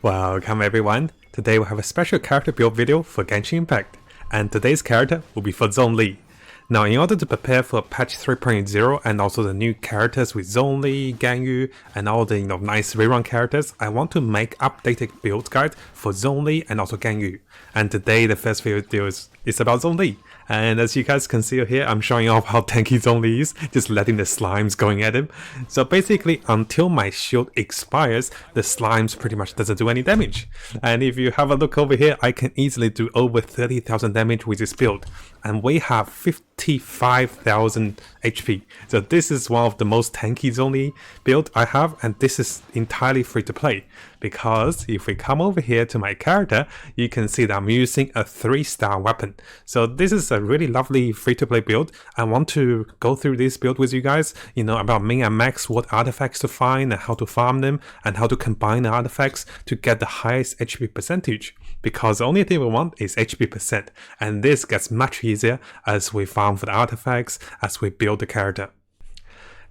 Welcome everyone! Today we have a special character build video for Genshin Impact, and today's character will be for Zhongli. Now in order to prepare for patch 3.0 and also the new characters with Zhongli, Ganyu and all the nice rerun characters, I want to make updated build guide for Zhongli and also Ganyu. And today the first video is about Zhongli. And as you guys can see here, I'm showing off how tanky Zhongli is, just letting the slimes going at him. So basically, until my shield expires, the slimes pretty much doesn't do any damage. And if you have a look over here, I can easily do over 30,000 damage with this build. And we have 55,000 HP. So this is one of the most tanky Zhongli build I have, and this is entirely free to play. Because if we come over here to my character, you can see that I'm using a 3-star weapon. So this is a really lovely free-to-play build. I want to go through this build with you guys, about min and max, what artifacts to find and how to farm them, and how to combine the artifacts to get the highest HP percentage. Because the only thing we want is HP percent, and this gets much easier as we farm for the artifacts, as we build the character.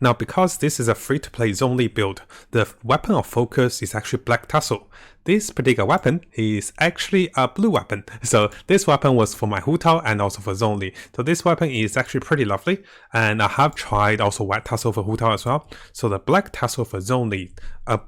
Now, because this is a free-to-play Zhongli build, the weapon of focus is actually Black Tussle. This particular weapon is actually a blue weapon. So this weapon was for my Hu Tao and also for Zhongli. So this weapon is actually pretty lovely, and I have tried also White Tussle for Hu Tao as well. So the Black Tussle for Zhongli, a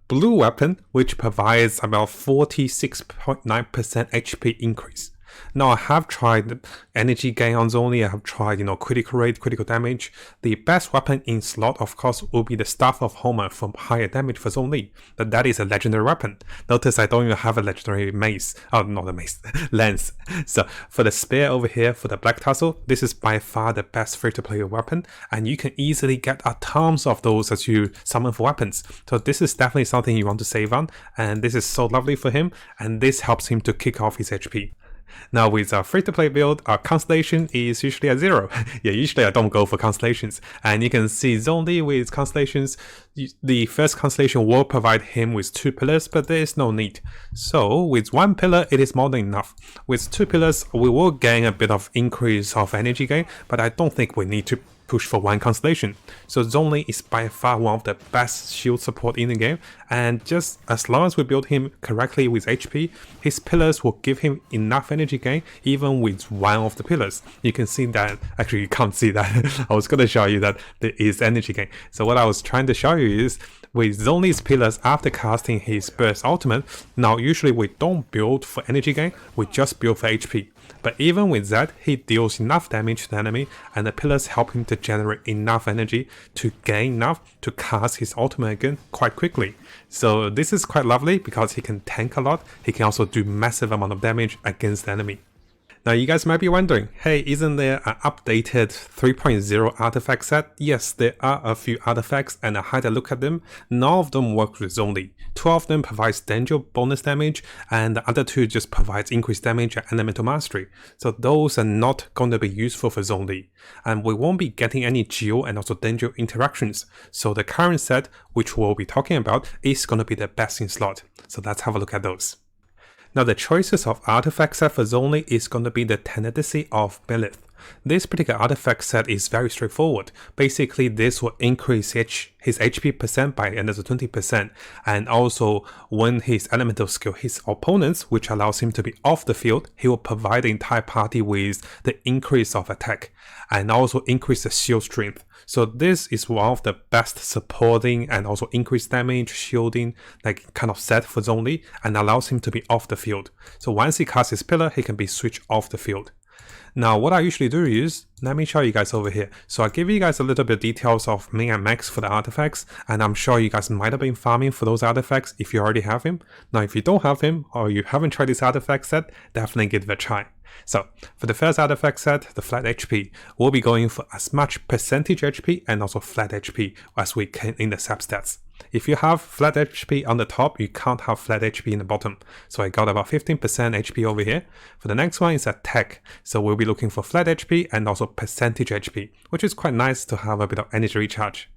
blue weapon which provides about 46.9% HP increase. Now I have tried energy gain on Zhongli, I have tried critical rate, critical damage. The best weapon in slot of course will be the Staff of Homer for higher damage for Zhongli, but that is a legendary weapon. Notice I don't even have a legendary mace, oh not a mace, lance. So for the spear over here, for the Black Tussle, this is by far the best free to play weapon, and you can easily get a tons of those as you summon for weapons. So this is definitely something you want to save on, and this is so lovely for him, and this helps him to kick off his HP. Now with a free-to-play build, our constellation is usually at 0. Yeah, usually I don't go for constellations. And you can see Zhongli with constellations, the first constellation will provide him with 2 pillars, but there is no need. So with 1 pillar, it is more than enough. With 2 pillars, we will gain a bit of increase of energy gain, but I don't think we need to push for 1 constellation. So Zhongli is by far one of the best shield support in the game, and just as long as we build him correctly with HP, his pillars will give him enough energy gain even with 1 of the pillars. You can see that, actually you can't see that, I was going to show you that there is energy gain. So what I was trying to show you is, with Zhongli's pillars after casting his burst ultimate, now usually we don't build for energy gain, we just build for HP. But even with that, he deals enough damage to the enemy, and the pillars help him to generate enough energy to gain enough to cast his ultimate again quite quickly. So this is quite lovely because he can tank a lot, he can also do massive amount of damage against the enemy. Now you guys might be wondering, hey, isn't there an updated 3.0 artifact set? Yes, there are a few artifacts, and I had a look at them. None of them work with Zhongli. 2 of them provides danger bonus damage, and the other 2 just provides increased damage and elemental mastery. So those are not going to be useful for Zhongli. And we won't be getting any geo and also danger interactions. So the current set, which we'll be talking about, is going to be the best in slot. So let's have a look at those. Now the choices of artifact set for Zhongli is going to be the Tenacity of Belith. This particular artifact set is very straightforward. Basically this will increase his HP percent by another 20%, and also when his elemental skill hits opponents, which allows him to be off the field, he will provide the entire party with the increase of attack and also increase the shield strength. So this is one of the best supporting and also increased damage, shielding kind of set for Zhongli, and allows him to be off the field. So once he casts his pillar, he can be switched off the field. Now what I usually do is, let me show you guys over here. So I'll give you guys a little bit of details of min and max for the artifacts, and I'm sure you guys might have been farming for those artifacts if you already have him. Now if you don't have him, or you haven't tried this artifact set, definitely give it a try. So for the first artifact set, the flat HP, we'll be going for as much percentage HP and also flat HP as we can in the substats. If you have flat HP on the top, you can't have flat HP in the bottom. So I got about 15% HP over here. For the next one is attack. So we'll be looking for flat HP and also percentage HP, which is quite nice to have a bit of energy recharge.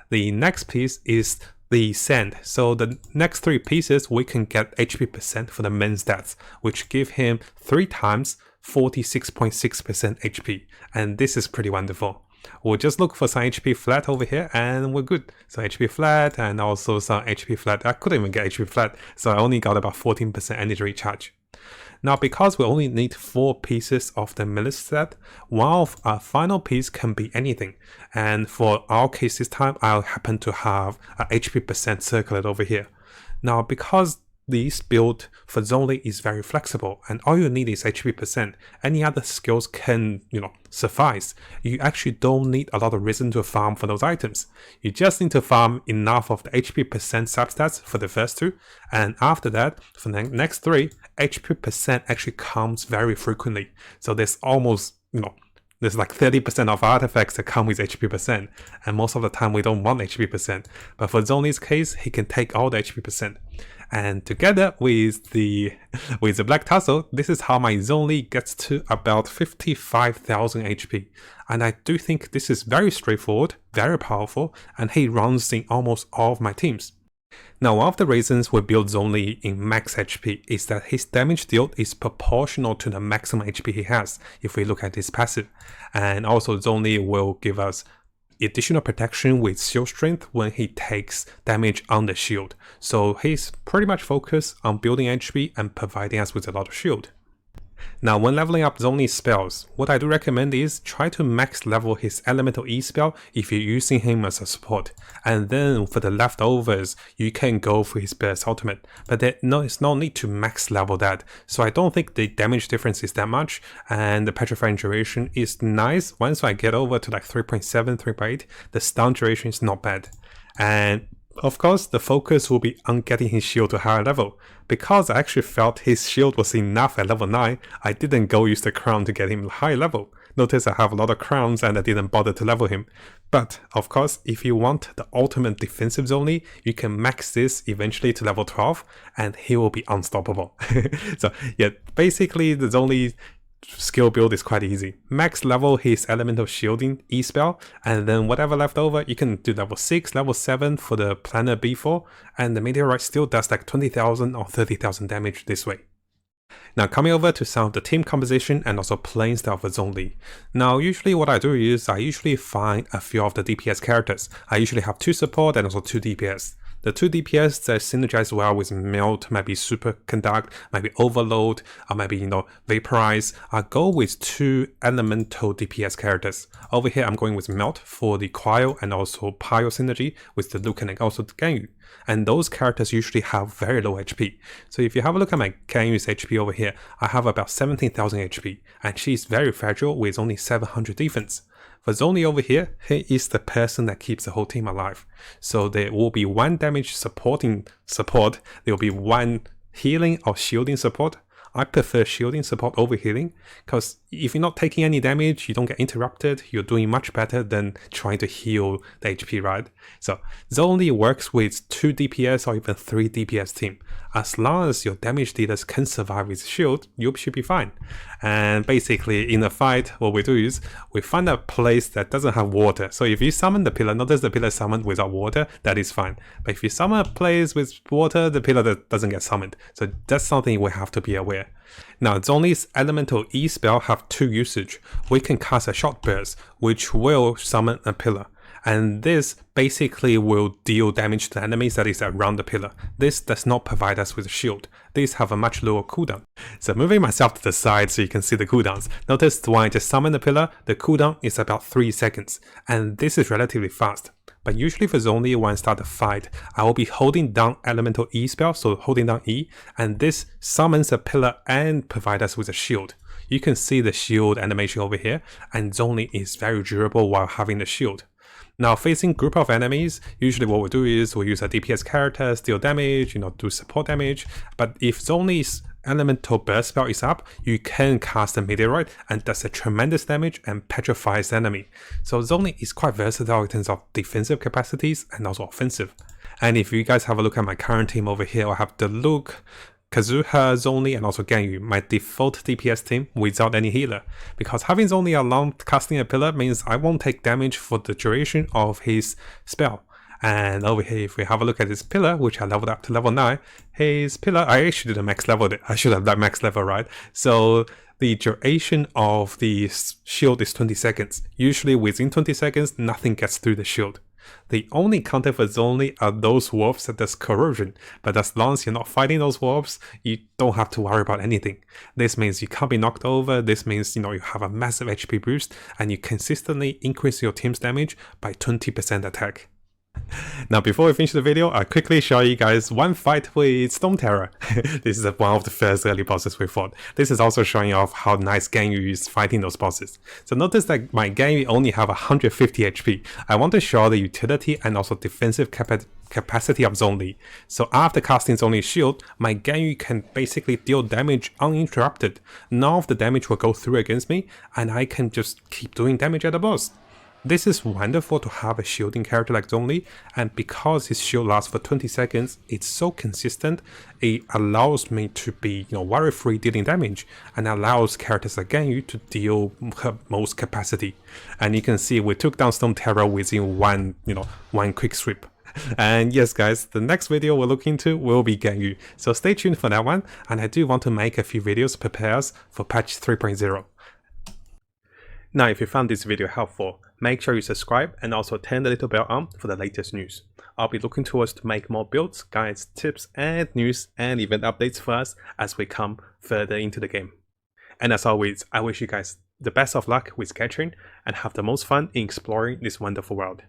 The next piece is the sand. So the next 3 pieces we can get HP percent for the main stats, which give him 3 times 46.6% HP, and this is pretty wonderful. We'll just look for some HP flat over here and we're good. So HP flat and also some HP flat. I couldn't even get HP flat, so I only got about 14% energy recharge. Now, because we only need 4 pieces of the militia set, one of our final piece can be anything. And for our case this time, I'll happen to have a HP percent circlet over here. Now, because this build for Zhongli is very flexible and all you need is HP percent, any other skills can, suffice. You actually don't need a lot of reason to farm for those items. You just need to farm enough of the HP percent substats for the first 2, and after that, for the next 3, HP percent actually comes very frequently. So there's almost, there's like 30% of artifacts that come with HP percent, and most of the time we don't want HP percent. But for Zhongli's case, he can take all the HP percent. And together with the Black Tussle, this is how my Zhongli gets to about 55,000 HP. And I do think this is very straightforward, very powerful, and he runs in almost all of my teams. Now, one of the reasons we build Zhongli in max HP is that his damage dealt is proportional to the maximum HP he has if we look at his passive. And also Zhongli will give us additional protection with shield strength when he takes damage on the shield. So he's pretty much focused on building HP and providing us with a lot of shield. Now, when leveling up Zhongli's spells, what I do recommend is try to max level his elemental E spell if you're using him as a support, and then for the leftovers you can go for his burst ultimate, but there's no need to max level that, so I don't think the damage difference is that much, and the petrifying duration is nice. Once I get over to like 3.7, 3.8, the stun duration is not bad. And of course, the focus will be on getting his shield to a higher level. Because I actually felt his shield was enough at level 9, I didn't go use the crown to get him high level. Notice I have a lot of crowns and I didn't bother to level him. But, of course, if you want the ultimate defensive Zhongli, you can max this eventually to level 12 and he will be unstoppable. So, yeah, basically the Zhongli skill build is quite easy. Max level his elemental shielding E spell, and then whatever left over, you can do level 6, level 7 for the planar B4, and the meteorite still does like 20,000 or 30,000 damage this way. Now, coming over to some of the team composition and also playing style for Zhongli. Now, usually what I do is I usually find a few of the DPS characters. I usually have 2 support and also 2 DPS. The 2 DPS that synergize well with Melt, maybe Superconduct, maybe Overload, or maybe, Vaporize. I go with 2 elemental DPS characters. Over here, I'm going with Melt for the Cryo and also Pyro synergy with the Lucan and also the Ganyu. And those characters usually have very low HP. So if you have a look at my Ganyu's HP over here, I have about 17,000 HP, and she's very fragile with only 700 defense. For Zhongli over here, he is the person that keeps the whole team alive. So there will be 1 damage supporting support, there will be 1 healing or shielding support. I prefer shielding support over healing, because if you're not taking any damage, you don't get interrupted, you're doing much better than trying to heal the HP, right? So Zhongli works with 2 DPS or even 3 DPS team. As long as your damage dealers can survive with shield, you should be fine. And basically in a fight, what we do is we find a place that doesn't have water. So if you summon the pillar, notice the pillar summoned without water, that is fine. But if you summon a place with water, the pillar doesn't get summoned. So that's something we have to be aware. Now, Zhongli's elemental E spell have 2 usage. We can cast a short burst, which will summon a pillar. And this basically will deal damage to the enemies that is around the pillar. This does not provide us with a shield. These have a much lower cooldown. So moving myself to the side so you can see the cooldowns. Notice when I just summon the pillar, the cooldown is about 3 seconds. And this is relatively fast. But usually for Zhongli, when I start the fight, I will be holding down elemental E spell, so holding down E, and this summons a pillar and provides us with a shield. You can see the shield animation over here, and Zhongli is very durable while having the shield. Now, facing group of enemies, usually what we do is we use a DPS character, deal damage, do support damage. But if Zhongli's elemental burst spell is up, you can cast a meteorite and does a tremendous damage and petrifies the enemy. So Zhongli is quite versatile in terms of defensive capacities and also offensive. And if you guys have a look at my current team over here, I have the Luke, Kazuha, Zhongli, and also Ganyu, my default DPS team without any healer. Because having Zhongli along casting a pillar means I won't take damage for the duration of his spell. And over here, if we have a look at his pillar, which I leveled up to level 9, his pillar, I actually didn't max level it. I should have done max level, right? So the duration of the shield is 20 seconds. Usually within 20 seconds, nothing gets through the shield. The only counter for Zhongli are those wolves that does corrosion, but as long as you're not fighting those wolves, you don't have to worry about anything. This means you can't be knocked over, this means you have a massive HP boost, and you consistently increase your team's damage by 20% attack. Now before we finish the video, I'll quickly show you guys one fight with Storm Terror. This is one of the first early bosses we fought. This is also showing off how nice Ganyu is fighting those bosses. So notice that my Ganyu only have 150 HP. I want to show the utility and also defensive capacity of Zhongli. So after casting Zhongli's shield, my Ganyu can basically deal damage uninterrupted. None of the damage will go through against me, and I can just keep doing damage at the boss. This is wonderful to have a shielding character like Zhongli, and because his shield lasts for 20 seconds, it's so consistent, it allows me to be worry-free dealing damage, and allows characters like Ganyu to deal her most capacity. And you can see we took down Storm Terror within one quick sweep. And yes guys, the next video we'll look into will be Ganyu, so stay tuned for that one, and I do want to make a few videos to prepare us for patch 3.0. Now if you found this video helpful, make sure you subscribe and also turn the little bell on for the latest news. I'll be looking towards to make more builds, guides, tips and news and event updates for us as we come further into the game. And as always, I wish you guys the best of luck with Genshin and have the most fun in exploring this wonderful world.